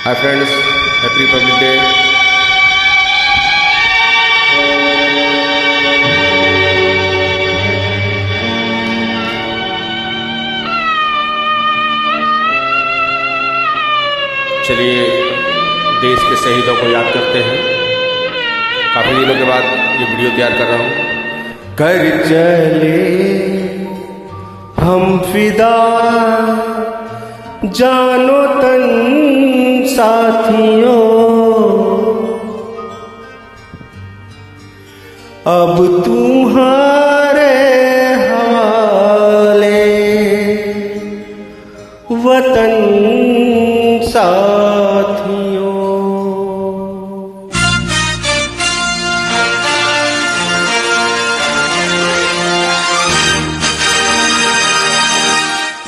Hi friends, happy Republic day. चलिए देश के शहीदों को याद करते हैं। काफी दिनों के बाद ये वीडियो तैयार कर रहा हूँ। कर चले हम फिदा जानो तन साथियों, अब तुम्हारे हवाले वतन साथियों।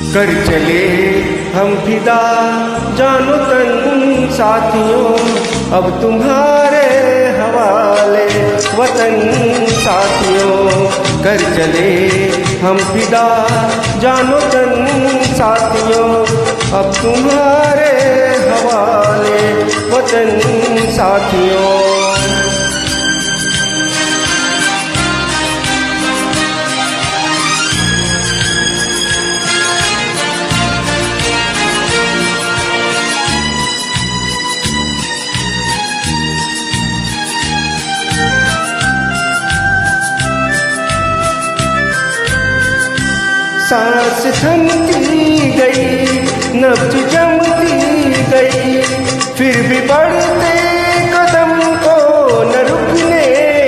कर चले हम फिदा जानो तन साथियों, अब तुम्हारे हवाले वतन साथियों। कर चले हम फिदा जानो तन साथियों, अब तुम्हारे हवाले वतन साथियों। सांस थमती गई, नब्ज जमती गई, फिर भी बढ़ते कदम को न रुकने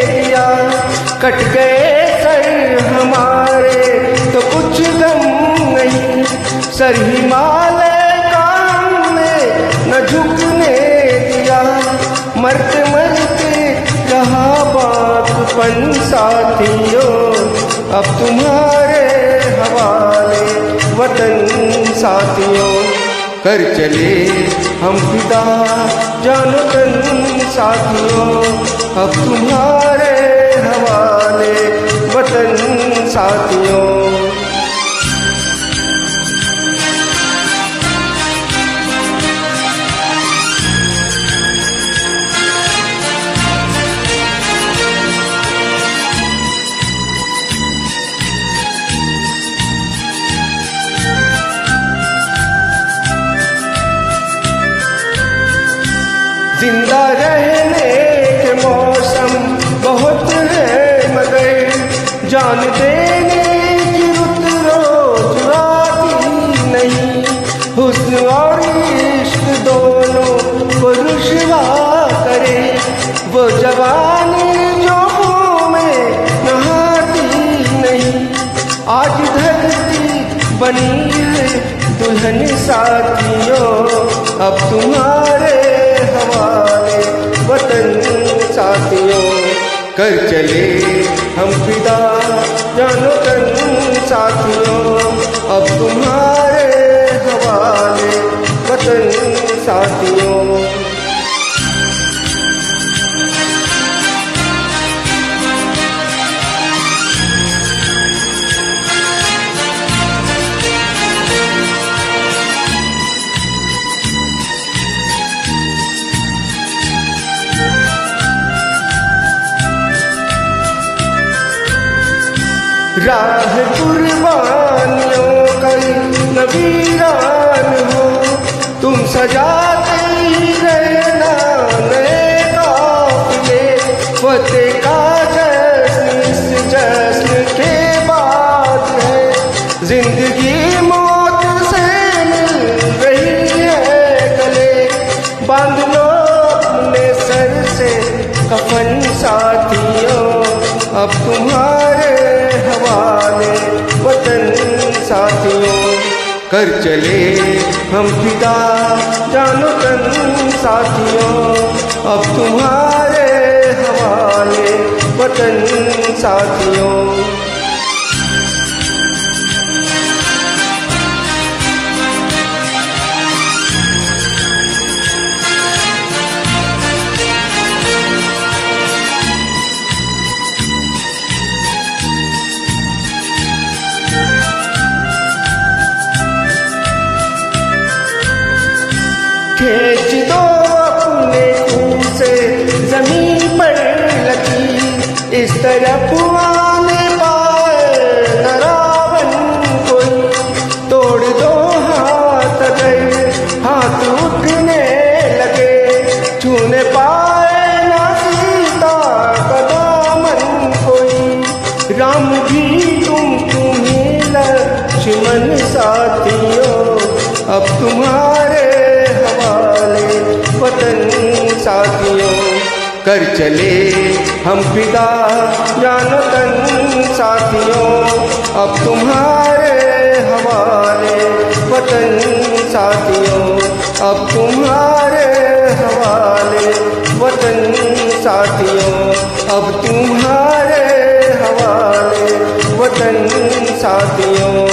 दिया। कट गए सर हमारे तो कुछ गम नहीं, सर हिमालय काम में न झुकने दिया। मरते मरते कहा बातपन साथियों, अब तुम्हारे हवाले वतन साथियों। कर चले हम फिदा जानो तन साथियों, अब तुम्हारे हवाले वतन साथियों। जिंदा रहने के मौसम बहुत है, मगर जान देने की रुत रोज आती नहीं। हुस्न और इश्क दोनों को रुश्वा करे, वो जवानी जो मुँह में नहाती नहीं। आज धरती बनी है दुल्हन साथियों, अब तुम्हारे हवाले वतन साथियों। कर चले हम फिदा जानो तन साथियों, अब तुम्हारे हवाले वतन साथियों। राह कुर्बानियों का न वीरान हो, तुम सजाते ही रहना नए काफिले। फतेह का जश्न इस जश्न के बाद है, जिंदगी मौत से मिल रही है गले। बांध लो अपने सर से कफन साथियों, अब तुम्हारे हवाले वतन साथियों। कर चले हम फिदा जानो तन साथियों, अब तुम्हारे हवाले वतन साथियों। खींच दो अपने खून से जमीन पर लकीर, इस तरफ आने पाए न रावण कोई, तोड़ दो हाथ अगर हाथ उठने लगे, छूने पाए ना सीता का दामन कोई। राम भी तुम्हें लक्ष्मण साथियों, अब तुम्हारे हवाले वतन साथियों, कर चले हम फिदा जानो तन साथियों, अब तुम्हारे हवाले वतन साथियों, अब तुम्हारे हवाले वतन साथियों, अब तुम्हारे हवाले वतन साथियों।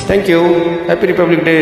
Thank you. Happy Republic day.